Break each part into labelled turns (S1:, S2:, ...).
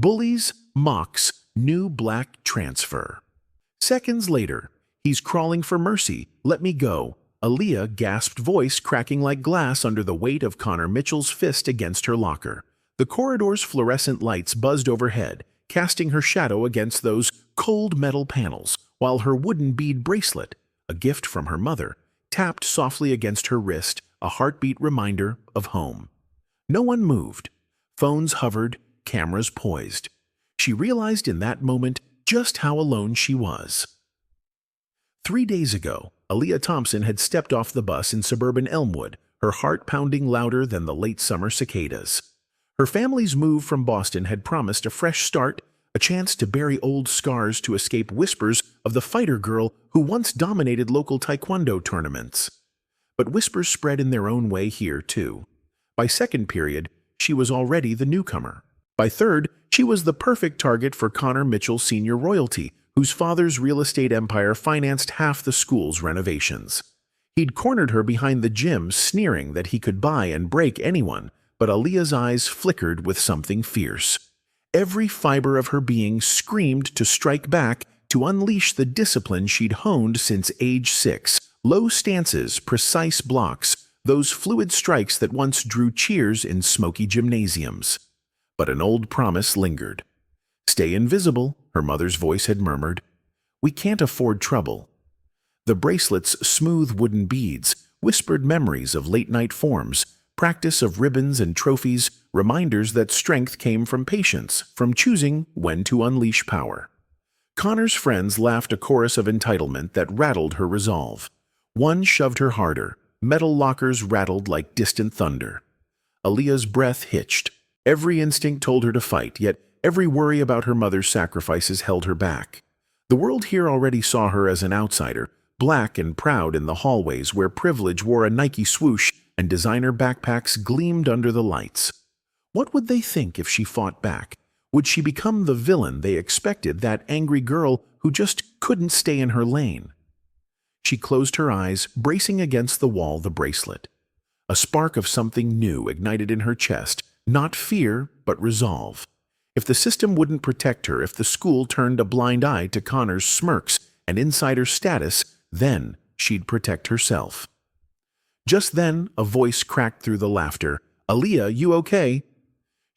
S1: Bullies mocks new black transfer. Seconds later, he's crawling for mercy. Let me go. Aaliyah gasped, voice cracking like glass under the weight of Connor Mitchell's fist against her locker. The corridor's fluorescent lights buzzed overhead, casting her shadow against those cold metal panels, while her wooden bead bracelet, a gift from her mother, tapped softly against her wrist, a heartbeat reminder of home. No one moved. Phones hovered, cameras poised. She realized in that moment just how alone she was. 3 days ago, Aaliyah Thompson had stepped off the bus in suburban Elmwood, her heart pounding louder than the late summer cicadas. Her family's move from Boston had promised a fresh start, a chance to bury old scars to escape whispers of the fighter girl who once dominated local taekwondo tournaments. But whispers spread in their own way here, too. By second period, she was already the newcomer. By third, she was the perfect target for Connor Mitchell Sr. royalty, whose father's real estate empire financed half the school's renovations. He'd cornered her behind the gym, sneering that he could buy and break anyone, but Aaliyah's eyes flickered with something fierce. Every fiber of her being screamed to strike back, to unleash the discipline she'd honed since age 6. Low stances, precise blocks, those fluid strikes that once drew cheers in smoky gymnasiums. But an old promise lingered. "Stay invisible," her mother's voice had murmured. "We can't afford trouble." The bracelet's smooth wooden beads whispered memories of late-night forms, practice of ribbons and trophies, reminders that strength came from patience, from choosing when to unleash power. Connor's friends laughed, a chorus of entitlement that rattled her resolve. One shoved her harder. Metal lockers rattled like distant thunder. Aaliyah's breath hitched. Every instinct told her to fight, yet every worry about her mother's sacrifices held her back. The world here already saw her as an outsider, black and proud in the hallways where privilege wore a Nike swoosh and designer backpacks gleamed under the lights. What would they think if she fought back? Would she become the villain they expected, that angry girl who just couldn't stay in her lane? She closed her eyes, bracing against the wall the bracelet. A spark of something new ignited in her chest, not fear, but resolve. If the system wouldn't protect her, if the school turned a blind eye to Connor's smirks and insider status, then she'd protect herself. Just then, a voice cracked through the laughter. "Aaliyah, you okay?"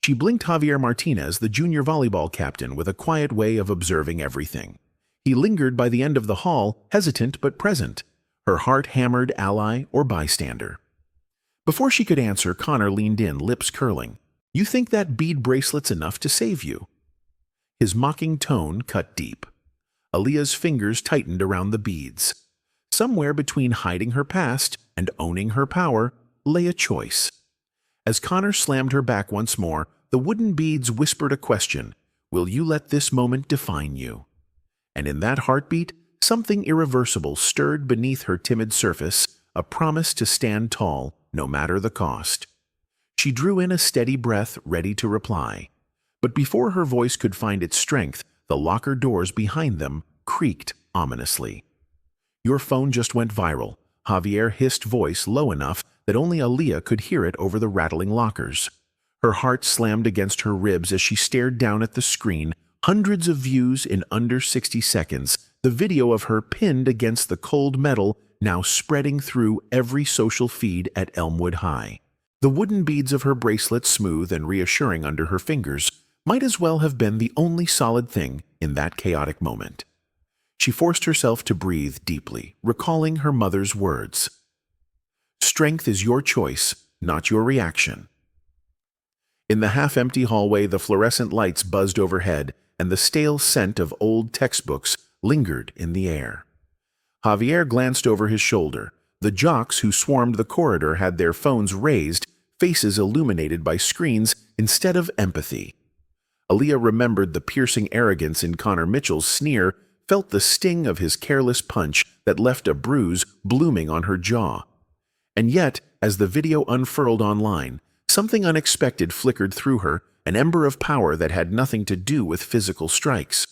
S1: She blinked. Javier Martinez, the junior volleyball captain, with a quiet way of observing everything. He lingered by the end of the hall, hesitant but present, her heart hammered, ally or bystander. Before she could answer, Connor leaned in, lips curling. "You think that bead bracelet's enough to save you?" His mocking tone cut deep. Aaliyah's fingers tightened around the beads. Somewhere between hiding her past and owning her power lay a choice. As Connor slammed her back once more, the wooden beads whispered a question: "Will you let this moment define you?" And in that heartbeat, something irreversible stirred beneath her timid surface, a promise to stand tall, no matter the cost. She drew in a steady breath, ready to reply. But before her voice could find its strength, the locker doors behind them creaked ominously. "Your phone just went viral," Javier hissed, voice low enough that only Aaliyah could hear it over the rattling lockers. Her heart slammed against her ribs as she stared down at the screen. Hundreds of views in under 60 seconds, the video of her pinned against the cold metal now spreading through every social feed at Elmwood High. The wooden beads of her bracelet, smooth and reassuring under her fingers, might as well have been the only solid thing in that chaotic moment. She forced herself to breathe deeply, recalling her mother's words. "Strength is your choice, not your reaction." In the half-empty hallway, the fluorescent lights buzzed overhead, and the stale scent of old textbooks lingered in the air. Javier glanced over his shoulder. The jocks who swarmed the corridor had their phones raised, faces illuminated by screens instead of empathy. Aaliyah remembered the piercing arrogance in Connor Mitchell's sneer, felt the sting of his careless punch that left a bruise blooming on her jaw. And yet, as the video unfurled online, something unexpected flickered through her, an ember of power that had nothing to do with physical strikes.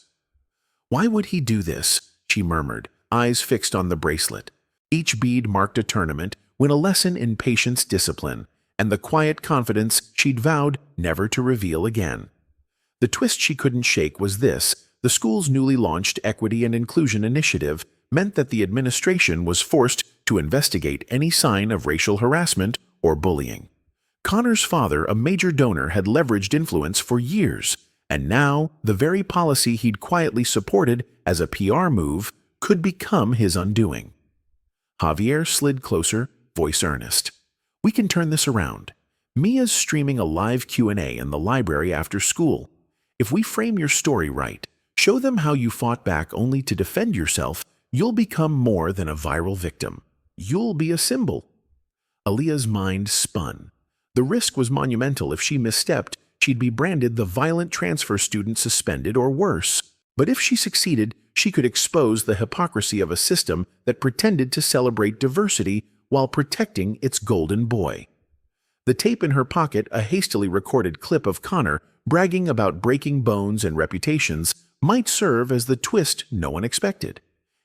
S1: "Why would he do this?" she murmured, eyes fixed on the bracelet. Each bead marked a tournament, when a lesson in patience, discipline, and the quiet confidence she'd vowed never to reveal again. The twist she couldn't shake was this: the school's newly launched Equity and Inclusion Initiative meant that the administration was forced to investigate any sign of racial harassment or bullying. Connor's father, a major donor, had leveraged influence for years, and now the very policy he'd quietly supported as a PR move could become his undoing. Javier slid closer, voice earnest. "We can turn this around. Mia's streaming a live Q&A in the library after school. If we frame your story right, show them how you fought back only to defend yourself, you'll become more than a viral victim. You'll be a symbol." Aaliyah's mind spun. The risk was monumental. If she misstepped, she'd be branded the violent transfer student, suspended, or worse. But if she succeeded, she could expose the hypocrisy of a system that pretended to celebrate diversity while protecting its golden boy. The tape in her pocket, a hastily recorded clip of Connor bragging about breaking bones and reputations, might serve as the twist no one expected.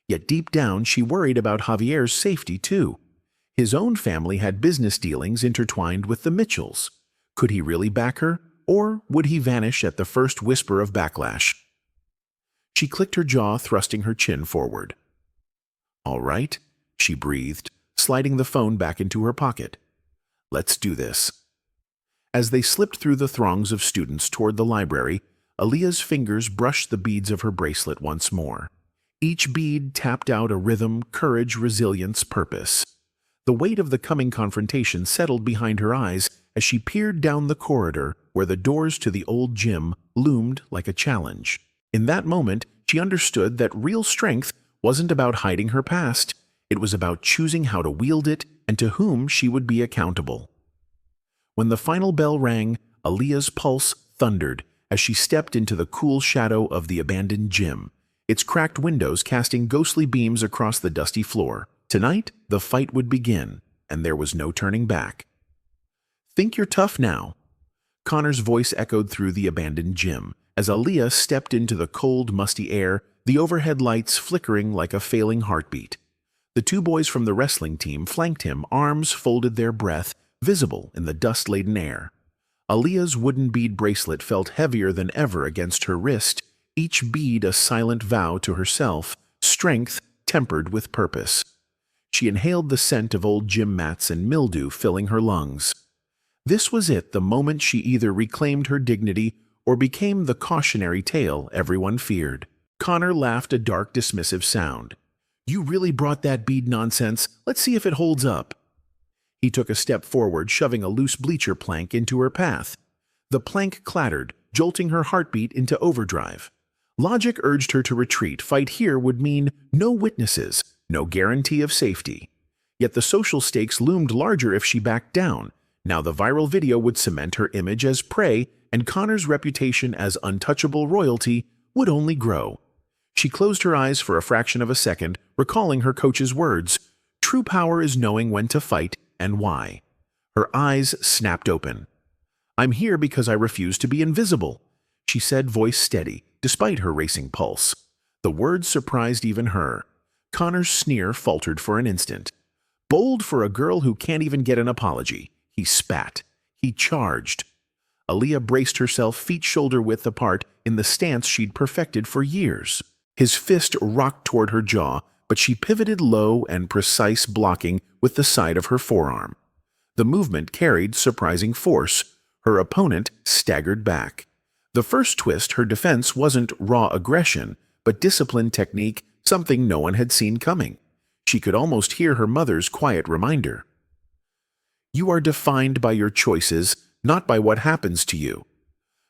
S1: Yet deep down, she worried about Javier's safety too. His own family had business dealings intertwined with the Mitchells. Could he really back her, or would he vanish at the first whisper of backlash? She clicked her jaw, thrusting her chin forward. "All right," she breathed, sliding the phone back into her pocket. "Let's do this." As they slipped through the throngs of students toward the library, Aaliyah's fingers brushed the beads of her bracelet once more. Each bead tapped out a rhythm: courage, resilience, purpose. The weight of the coming confrontation settled behind her eyes as she peered down the corridor where the doors to the old gym loomed like a challenge. In that moment, she understood that real strength wasn't about hiding her past. It was about choosing how to wield it and to whom she would be accountable. When the final bell rang, Aaliyah's pulse thundered as she stepped into the cool shadow of the abandoned gym, its cracked windows casting ghostly beams across the dusty floor. Tonight, the fight would begin, and there was no turning back. "Think you're tough now?" Connor's voice echoed through the abandoned gym as Aaliyah stepped into the cold, musty air, the overhead lights flickering like a failing heartbeat. The two boys from the wrestling team flanked him, arms folded, their breath visible in the dust-laden air. Aaliyah's wooden bead bracelet felt heavier than ever against her wrist, each bead a silent vow to herself, strength tempered with purpose. She inhaled the scent of old gym mats and mildew filling her lungs. This was it, the moment she either reclaimed her dignity or became the cautionary tale everyone feared. Connor laughed, a dark, dismissive sound. "You really brought that bead nonsense. Let's see if it holds up." He took a step forward, shoving a loose bleacher plank into her path. The plank clattered, jolting her heartbeat into overdrive. Logic urged her to retreat. Fight here would mean no witnesses, no guarantee of safety. Yet the social stakes loomed larger if she backed down. Now the viral video would cement her image as prey, and Connor's reputation as untouchable royalty would only grow. She closed her eyes for a fraction of a second, recalling her coach's words: "True power is knowing when to fight and why." Her eyes snapped open. "I'm here because I refuse to be invisible," she said, voice steady, despite her racing pulse. The words surprised even her. Connor's sneer faltered for an instant. Bold for a girl who can't even get an apology. He spat. He charged. Aaliyah braced herself, feet shoulder-width apart, in the stance she'd perfected for years. His fist rocked toward her jaw, but she pivoted low and precise, blocking with the side of her forearm. The movement carried surprising force. Her opponent staggered back. The first twist, her defense, wasn't raw aggression, but disciplined technique, something no one had seen coming. She could almost hear her mother's quiet reminder. "You are defined by your choices, not by what happens to you."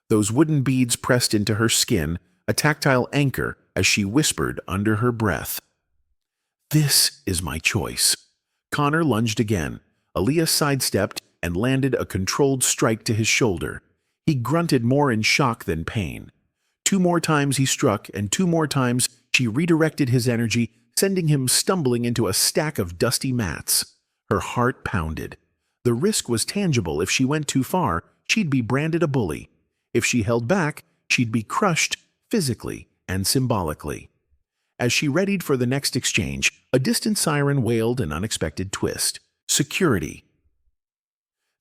S1: Those wooden beads pressed into her skin, a tactile anchor, as she whispered under her breath. "This is my choice." Connor lunged again. Aaliyah sidestepped and landed a controlled strike to his shoulder. He grunted, more in shock than pain. 2 more times he struck, and 2 more times she redirected his energy, sending him stumbling into a stack of dusty mats. Her heart pounded. The risk was tangible. If she went too far, she'd be branded a bully. If she held back, she'd be crushed physically and symbolically. As she readied for the next exchange, a distant siren wailed an unexpected twist. Security.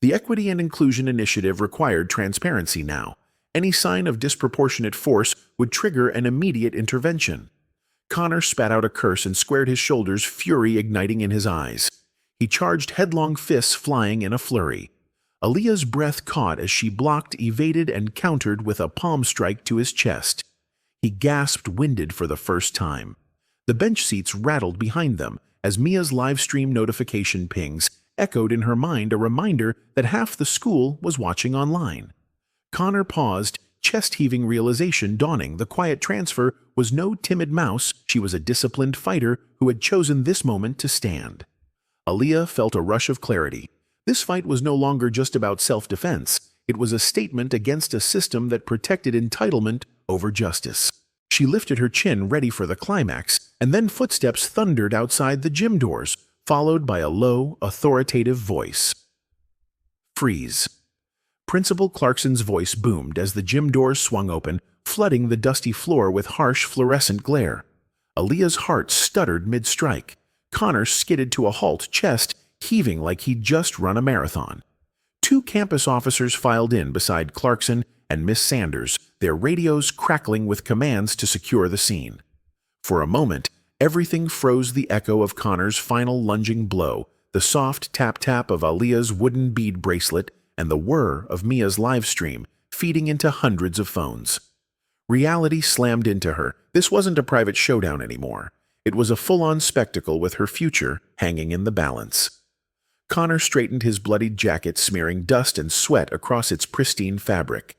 S1: The Equity and Inclusion Initiative required transparency now, Any sign of disproportionate force would trigger an immediate intervention. Connor spat out a curse and squared his shoulders, fury igniting in his eyes. He charged headlong, fists flying in a flurry. Aaliyah's breath caught as she blocked, evaded, and countered with a palm strike to his chest. He gasped, winded for the first time. The bench seats rattled behind them as Mia's live stream notification pings echoed in her mind, a reminder that half the school was watching online. Connor paused, chest-heaving realization dawning. The quiet transfer was no timid mouse. She was a disciplined fighter who had chosen this moment to stand. Aaliyah felt a rush of clarity. This fight was no longer just about self-defense. It was a statement against a system that protected entitlement over justice. She lifted her chin, ready for the climax, and then footsteps thundered outside the gym doors, followed by a low, authoritative voice. "Freeze." Principal Clarkson's voice boomed as the gym doors swung open, flooding the dusty floor with harsh, fluorescent glare. Aaliyah's heart stuttered mid-strike. Connor skidded to a halt, chest heaving like he'd just run a marathon. Two campus officers filed in beside Clarkson and Miss Sanders, their radios crackling with commands to secure the scene. For a moment, everything froze. The echo of Connor's final lunging blow, the soft tap-tap of Aaliyah's wooden bead bracelet, and the whir of Mia's live stream feeding into hundreds of phones. Reality slammed into her. This wasn't a private showdown anymore. It was a full-on spectacle with her future hanging in the balance. Connor straightened his bloodied jacket, smearing dust and sweat across its pristine fabric.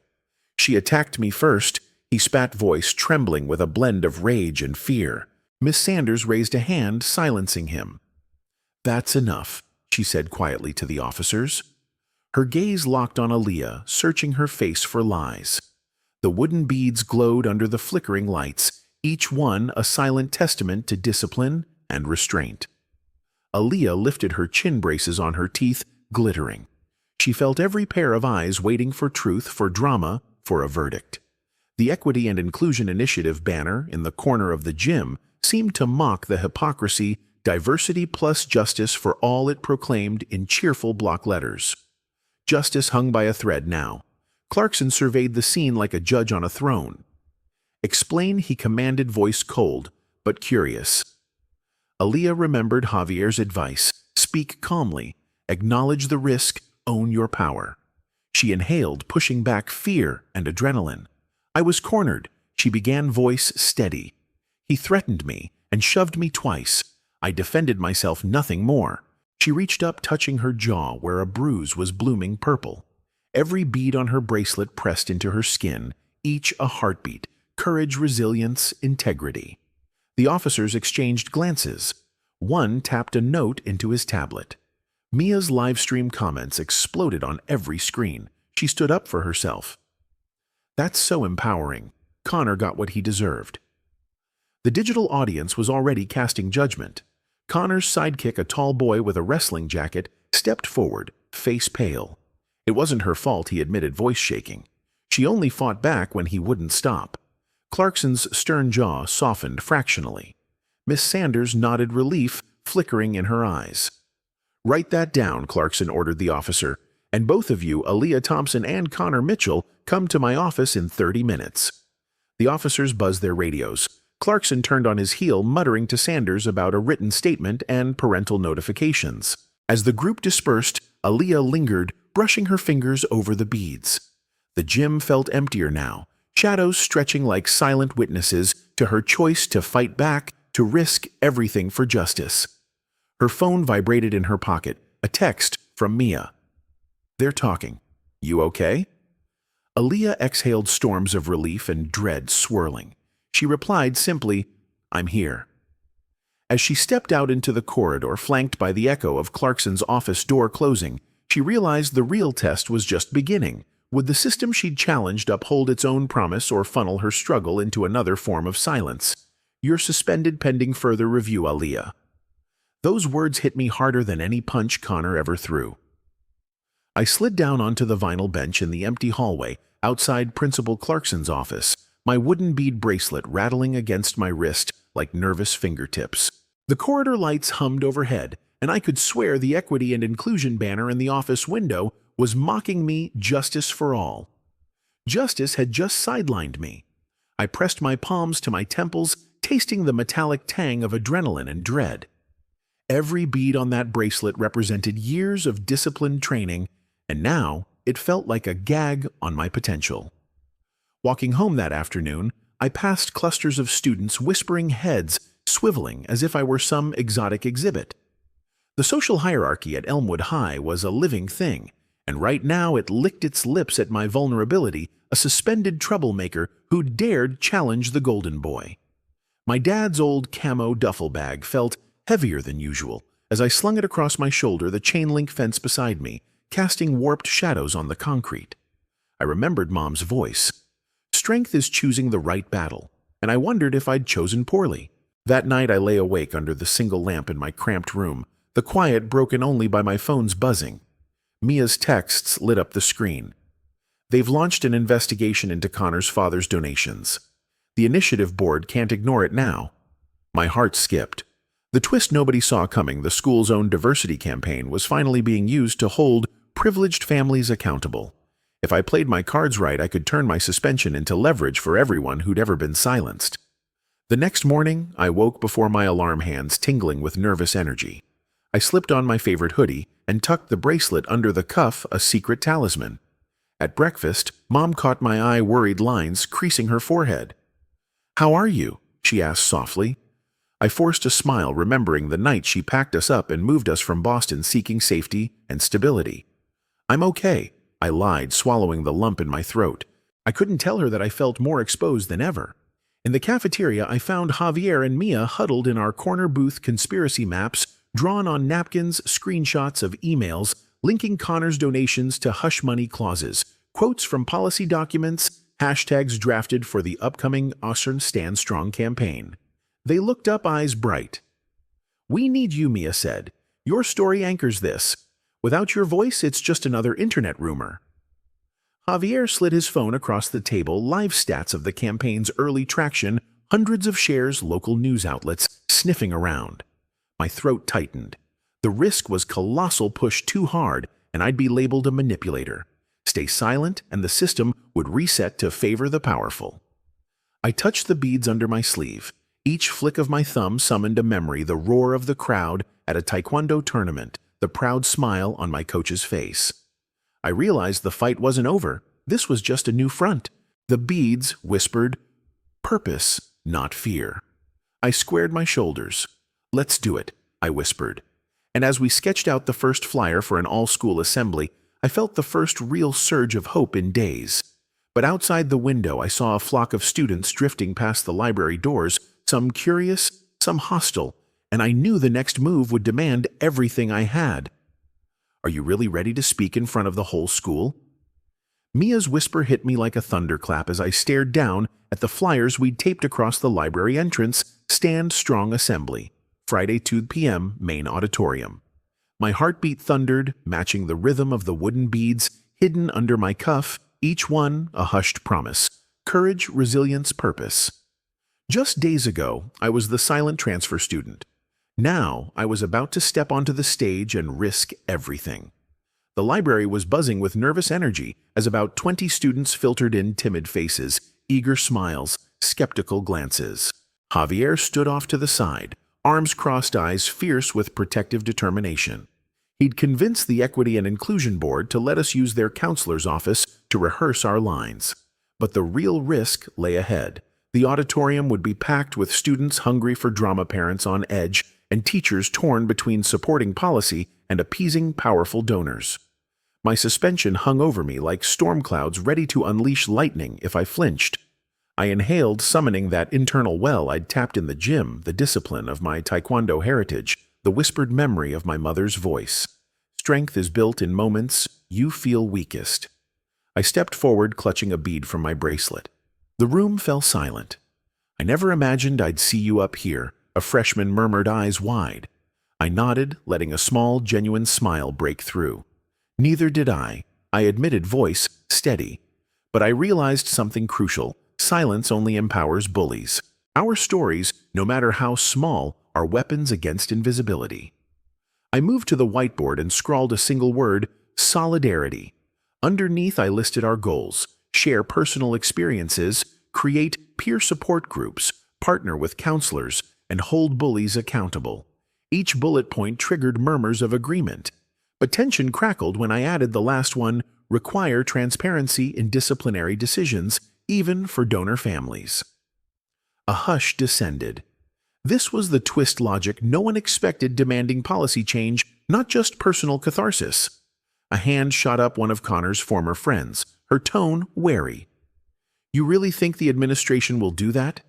S1: "She attacked me first," he spat, voice trembling with a blend of rage and fear. Miss Sanders raised a hand, silencing him. "That's enough," she said quietly to the officers. Her gaze locked on Aaliyah, searching her face for lies. The wooden beads glowed under the flickering lights, each one a silent testament to discipline and restraint. Aaliyah lifted her chin braces on her teeth, glittering. She felt every pair of eyes waiting for truth, for drama, for a verdict. The Equity and Inclusion Initiative banner in the corner of the gym seemed to mock the hypocrisy, diversity plus justice for all, it proclaimed in cheerful block letters. Justice hung by a thread now. Clarkson surveyed the scene like a judge on a throne. "Explain," he commanded, voice cold, but curious. Aaliyah remembered Javier's advice. Speak calmly. Acknowledge the risk. Own your power. She inhaled, pushing back fear and adrenaline. "I was cornered," she began, voice steady. "He threatened me and shoved me twice. I defended myself, nothing more." She reached up, touching her jaw where a bruise was blooming purple. Every bead on her bracelet pressed into her skin, each a heartbeat, courage, resilience, integrity. The officers exchanged glances. One tapped a note into his tablet. Mia's live stream comments exploded on every screen. She stood up for herself. "That's so empowering." Connor got what he deserved. The digital audience was already casting judgment. Connor's sidekick, a tall boy with a wrestling jacket, stepped forward, face pale. It wasn't her fault, he admitted, voice shaking. She only fought back when he wouldn't stop. Clarkson's stern jaw softened fractionally. Miss Sanders nodded, relief flickering in her eyes. "Write that down," Clarkson ordered the officer. "And both of you, Aaliyah Thompson and Connor Mitchell, come to my office in 30 minutes. The officers buzzed their radios. Clarkson turned on his heel, muttering to Sanders about a written statement and parental notifications. As the group dispersed, Aaliyah lingered, brushing her fingers over the beads. The gym felt emptier now, shadows stretching like silent witnesses to her choice to fight back, to risk everything for justice. Her phone vibrated in her pocket, a text from Mia. "They're talking. You okay?" Aaliyah exhaled, storms of relief and dread swirling. She replied simply, "I'm here." As she stepped out into the corridor, flanked by the echo of Clarkson's office door closing, she realized the real test was just beginning. Would the system she'd challenged uphold its own promise or funnel her struggle into another form of silence? "You're suspended pending further review, Aaliyah." Those words hit me harder than any punch Connor ever threw. I slid down onto the vinyl bench in the empty hallway outside Principal Clarkson's office, my wooden bead bracelet rattling against my wrist like nervous fingertips. The corridor lights hummed overhead, and I could swear the Equity and Inclusion banner in the office window was mocking me, justice for all. Justice had just sidelined me. I pressed my palms to my temples, tasting the metallic tang of adrenaline and dread. Every bead on that bracelet represented years of disciplined training, and now it felt like a gag on my potential. Walking home that afternoon, I passed clusters of students whispering, heads swiveling as if I were some exotic exhibit. The social hierarchy at Elmwood High was a living thing, and right now it licked its lips at my vulnerability, a suspended troublemaker who dared challenge the golden boy. My dad's old camo duffel bag felt heavier than usual as I slung it across my shoulder, the chain-link fence beside me, casting warped shadows on the concrete. I remembered Mom's voice. Strength is choosing the right battle, and I wondered if I'd chosen poorly. That night I lay awake under the single lamp in my cramped room, the quiet broken only by my phone's buzzing. Mia's texts lit up the screen. They've launched an investigation into Connor's father's donations. The initiative board can't ignore it now. My heart skipped. The twist nobody saw coming, the school's own diversity campaign, was finally being used to hold privileged families accountable. If I played my cards right, I could turn my suspension into leverage for everyone who'd ever been silenced. The next morning, I woke before my alarm hands tingling with nervous energy. I slipped on my favorite hoodie and tucked the bracelet under the cuff, a secret talisman. At breakfast, Mom caught my eye, worried lines creasing her forehead. "How are you?" she asked softly. I forced a smile, remembering the night she packed us up and moved us from Boston seeking safety and stability. "I'm okay," I lied, swallowing the lump in my throat. I couldn't tell her that I felt more exposed than ever. In the cafeteria, I found Javier and Mia huddled in our corner booth, conspiracy maps drawn on napkins, screenshots of emails linking Connor's donations to hush money clauses, quotes from policy documents, hashtags drafted for the upcoming Austin Stand Strong campaign. They looked up, eyes bright. "We need you," Mia said. "Your story anchors this. Without your voice, it's just another internet rumor." Javier slid his phone across the table, live stats of the campaign's early traction, hundreds of shares, local news outlets sniffing around. My throat tightened. The risk was colossal, push too hard, and I'd be labeled a manipulator. Stay silent, and the system would reset to favor the powerful. I touched the beads under my sleeve. Each flick of my thumb summoned a memory, the roar of the crowd at a taekwondo tournament, the proud smile on my coach's face. I realized the fight wasn't over. This was just a new front. The beads whispered, purpose, not fear. I squared my shoulders. "Let's do it," I whispered. And as we sketched out the first flyer for an all-school assembly, I felt the first real surge of hope in days. But outside the window, I saw a flock of students drifting past the library doors, some curious, some hostile, and I knew the next move would demand everything I had. "Are you really ready to speak in front of the whole school?" Mia's whisper hit me like a thunderclap as I stared down at the flyers we'd taped across the library entrance, Stand Strong Assembly, Friday 2 p.m., main auditorium. My heartbeat thundered, matching the rhythm of the wooden beads hidden under my cuff, each one a hushed promise. Courage, resilience, purpose. Just days ago, I was the silent transfer student. Now, I was about to step onto the stage and risk everything. The library was buzzing with nervous energy as about 20 students filtered in, timid faces, eager smiles, skeptical glances. Javier stood off to the side, arms crossed, eyes fierce with protective determination. He'd convinced the Equity and Inclusion Board to let us use their counselor's office to rehearse our lines. But the real risk lay ahead. The auditorium would be packed with students hungry for drama, parents on edge, and teachers torn between supporting policy and appeasing powerful donors. My suspension hung over me like storm clouds ready to unleash lightning if I flinched. I inhaled, summoning that internal well I'd tapped in the gym, the discipline of my taekwondo heritage, the whispered memory of my mother's voice. Strength is built in moments you feel weakest. I stepped forward, clutching a bead from my bracelet. The room fell silent. "I never imagined I'd see you up here," a freshman murmured, eyes wide. I nodded, letting a small, genuine smile break through. "Neither did I," I admitted, voice steady. But I realized something crucial. Silence only empowers bullies. Our stories, no matter how small, are weapons against invisibility. I moved to the whiteboard and scrawled a single word, solidarity. Underneath, I listed our goals: share personal experiences, create peer support groups, partner with counselors, and hold bullies accountable. Each bullet point triggered murmurs of agreement, but tension crackled when I added the last one: require transparency in disciplinary decisions, even for donor families. A hush descended. This was the twist logic no one expected, demanding policy change, not just personal catharsis. A hand shot up one of Connor's former friends, her tone wary. "You really think the administration will do that?"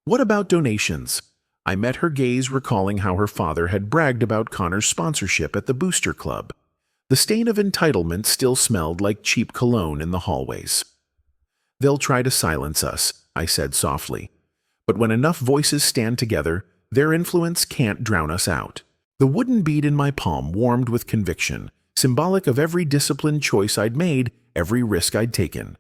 S1: "What about donations?" I met her gaze, recalling how her father had bragged about Connor's sponsorship at the Booster Club. The stain of entitlement still smelled like cheap cologne in the hallways. "They'll try to silence us," I said softly. "But when enough voices stand together, their influence can't drown us out." The wooden bead in my palm warmed with conviction, symbolic of every disciplined choice I'd made, every risk I'd taken.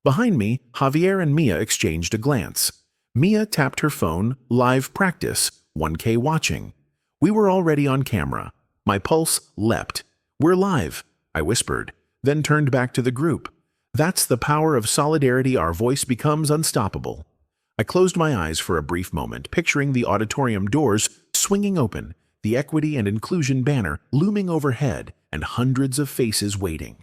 S1: Behind me, Javier and Mia exchanged a glance. Mia tapped her phone, live practice, 1K watching. We were already on camera. My pulse leapt. "We're live," I whispered, then turned back to the group. That's the power of solidarity. Our voice becomes unstoppable. I closed my eyes for a brief moment, picturing the auditorium doors swinging open, the equity and inclusion banner looming overhead, and hundreds of faces waiting.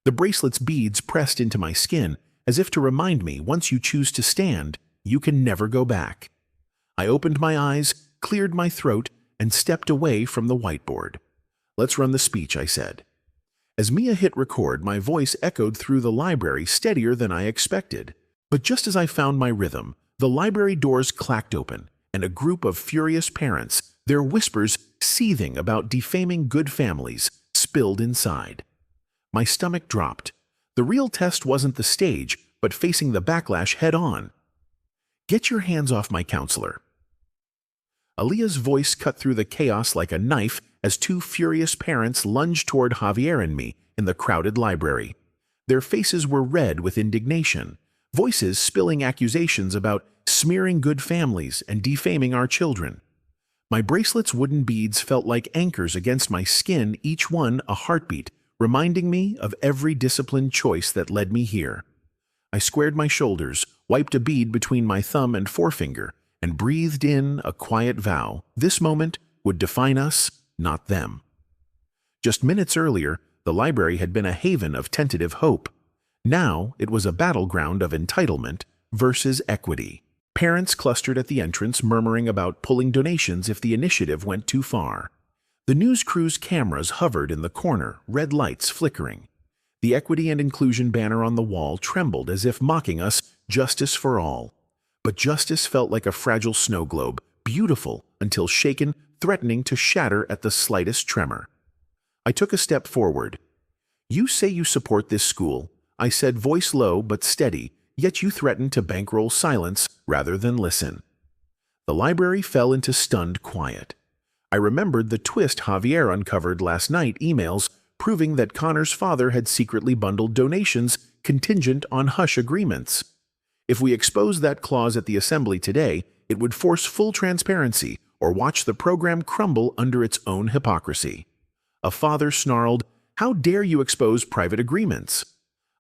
S1: The bracelet's beads pressed into my skin, as if to remind me, once you choose to stand, you can never go back. I opened my eyes, cleared my throat, and stepped away from the whiteboard. "Let's run the speech," I said. As Mia hit record, my voice echoed through the library, steadier than I expected. But just as I found my rhythm, the library doors clacked open, and a group of furious parents, their whispers seething about defaming good families, spilled inside. My stomach dropped. The real test wasn't the stage, but facing the backlash head-on. "Get your hands off my counselor." Aaliyah's voice cut through the chaos like a knife as two furious parents lunged toward Javier and me in the crowded library. Their faces were red with indignation, voices spilling accusations about smearing good families and defaming our children. My bracelet's wooden beads felt like anchors against my skin, each one a heartbeat, reminding me of every disciplined choice that led me here. I squared my shoulders, wiped a bead between my thumb and forefinger, and breathed in a quiet vow. This moment would define us, not them. Just minutes earlier, the library had been a haven of tentative hope. Now it was a battleground of entitlement versus equity. Parents clustered at the entrance, murmuring about pulling donations if the initiative went too far. The news crew's cameras hovered in the corner, red lights flickering. The equity and inclusion banner on the wall trembled as if mocking us, justice for all. But justice felt like a fragile snow globe, beautiful until shaken, threatening to shatter at the slightest tremor. I took a step forward. "You say you support this school," I said, voice low but steady, "yet you threaten to bankroll silence rather than listen." The library fell into stunned quiet. I remembered the twist Javier uncovered last night, emails proving that Connor's father had secretly bundled donations contingent on hush agreements. If we exposed that clause at the assembly today, it would force full transparency or watch the program crumble under its own hypocrisy. A father snarled, "How dare you expose private agreements?"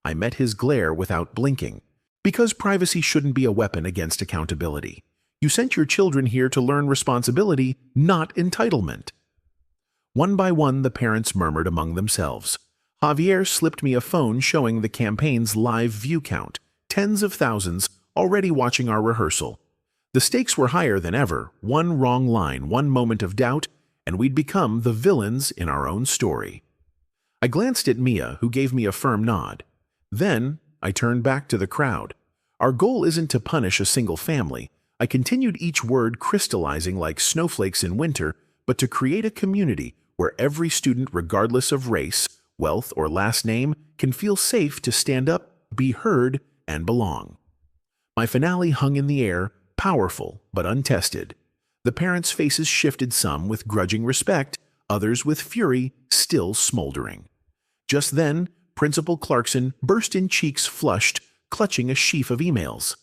S1: I met his glare without blinking. "Because privacy shouldn't be a weapon against accountability. You sent your children here to learn responsibility, not entitlement." One by one, the parents murmured among themselves. Javier slipped me a phone showing the campaign's live view count. Tens of thousands already watching our rehearsal. The stakes were higher than ever. One wrong line, one moment of doubt, and we'd become the villains in our own story. I glanced at Mia, who gave me a firm nod. Then I turned back to the crowd. Our goal isn't to punish a single family. I continued, each word crystallizing like snowflakes in winter, but to create a community where every student, regardless of race, wealth, or last name, can feel safe to stand up, be heard, and belong. My finale hung in the air, powerful but untested. The parents' faces shifted, some with grudging respect, others with fury still smoldering. Just then, Principal Clarkson burst in, cheeks flushed, clutching a sheaf of emails.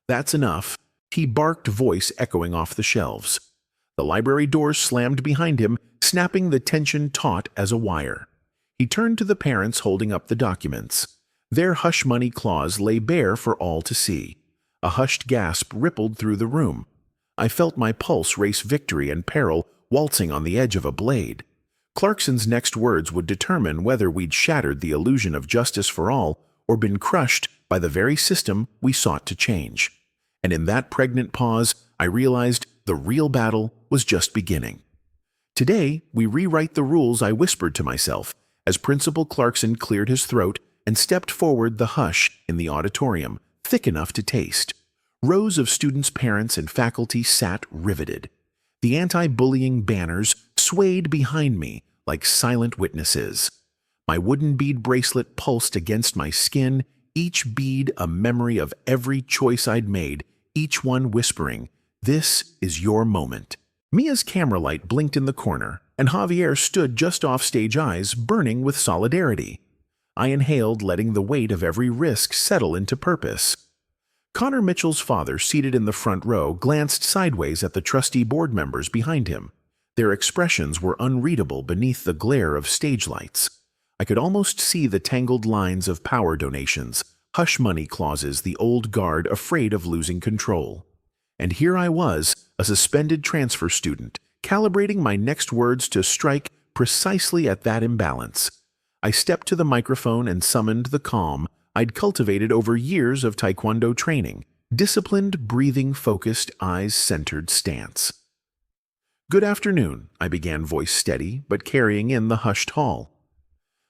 S1: "That's enough," he barked, voice echoing off the shelves. The library doors slammed behind him, snapping, the tension taut as a wire. He turned to the parents holding up the documents. Their hush money claws lay bare for all to see. A hushed gasp rippled through the room. I felt my pulse race victory and peril waltzing on the edge of a blade. Clarkson's next words would determine whether we'd shattered the illusion of justice for all or been crushed by the very system we sought to change. And in that pregnant pause, I realized the real battle was just beginning. Today, we rewrite the rules, I whispered to myself, as Principal Clarkson cleared his throat and stepped forward, the hush in the auditorium thick enough to taste. Rows of students' parents and faculty sat riveted. The anti-bullying banners swayed behind me like silent witnesses. My wooden bead bracelet pulsed against my skin, each bead a memory of every choice I'd made, each one whispering, "This is your moment." Mia's camera light blinked in the corner, and Javier stood just off stage, eyes burning with solidarity. I inhaled, letting the weight of every risk settle into purpose. Connor Mitchell's father, seated in the front row, glanced sideways at the trustee board members behind him. Their expressions were unreadable beneath the glare of stage lights. I could almost see the tangled lines of power donations, hush money clauses, the old guard afraid of losing control. And here I was, a suspended transfer student, calibrating my next words to strike precisely at that imbalance. I stepped to the microphone and summoned the calm I'd cultivated over years of Taekwondo training, disciplined, breathing, focused, eyes-centered stance. "Good afternoon," I began, voice steady, but carrying in the hushed hall.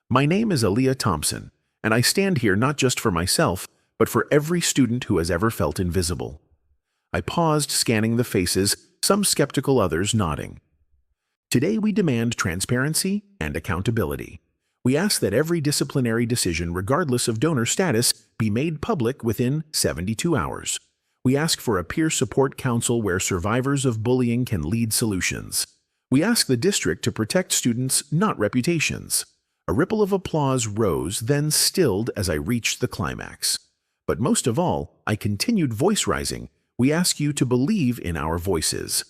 S1: "My name is Aaliyah Thompson, and I stand here not just for myself, but for every student who has ever felt invisible." I paused, scanning the faces, some skeptical, others nodding. "Today we demand transparency and accountability. We ask that every disciplinary decision, regardless of donor status, be made public within 72 hours. We ask for a peer support council where survivors of bullying can lead solutions. We ask the district to protect students, not reputations." A ripple of applause rose, then stilled as I reached the climax. But most of all, I continued, voice rising. "We ask you to believe in our voices."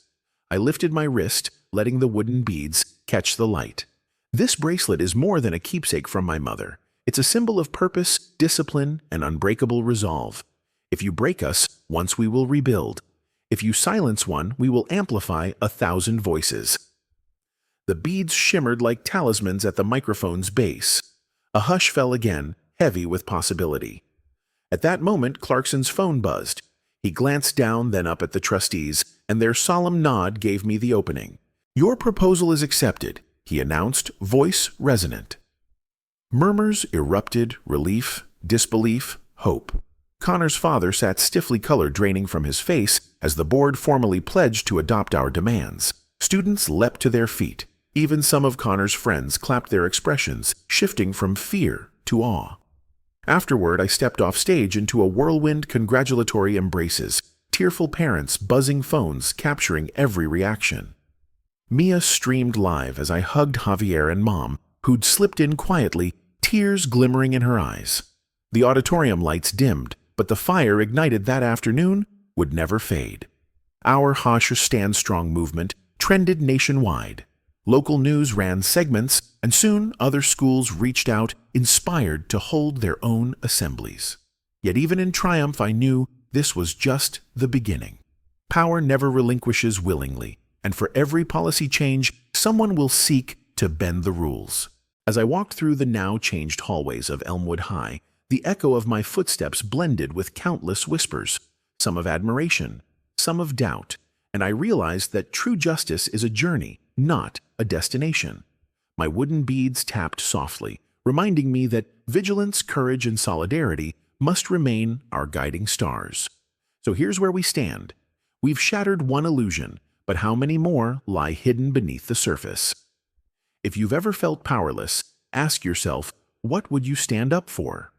S1: I lifted my wrist, letting the wooden beads catch the light. "This bracelet is more than a keepsake from my mother. It's a symbol of purpose, discipline, and unbreakable resolve. If you break us, once we will rebuild. If you silence one, we will amplify 1,000 voices." The beads shimmered like talismans at the microphone's base. A hush fell again, heavy with possibility. At that moment, Clarkson's phone buzzed. He glanced down, then up at the trustees, and their solemn nod gave me the opening. "Your proposal is accepted," he announced, voice resonant. Murmurs erupted, relief, disbelief, hope. Connor's father sat stiffly, color draining from his face as the board formally pledged to adopt our demands. Students leapt to their feet. Even some of Connor's friends clapped, their expressions shifting from fear to awe. Afterward, I stepped off stage into a whirlwind, congratulatory embraces, tearful parents, buzzing phones, capturing every reaction. Mia streamed live as I hugged Javier and Mom, who'd slipped in quietly, tears glimmering in her eyes. The auditorium lights dimmed, but the fire ignited that afternoon would never fade. Our Hush Stand Strong movement trended nationwide. Local news ran segments, and soon other schools reached out, inspired to hold their own assemblies. Yet even in triumph, I knew this was just the beginning. Power never relinquishes willingly, and for every policy change, someone will seek to bend the rules. As I walked through the now changed hallways of Elmwood High, the echo of my footsteps blended with countless whispers, some of admiration, some of doubt, and I realized that true justice is a journey, not a destination. My wooden beads tapped softly, reminding me that vigilance, courage, and solidarity must remain our guiding stars. So here's where we stand. We've shattered one illusion, but how many more lie hidden beneath the surface? If you've ever felt powerless, ask yourself, what would you stand up for?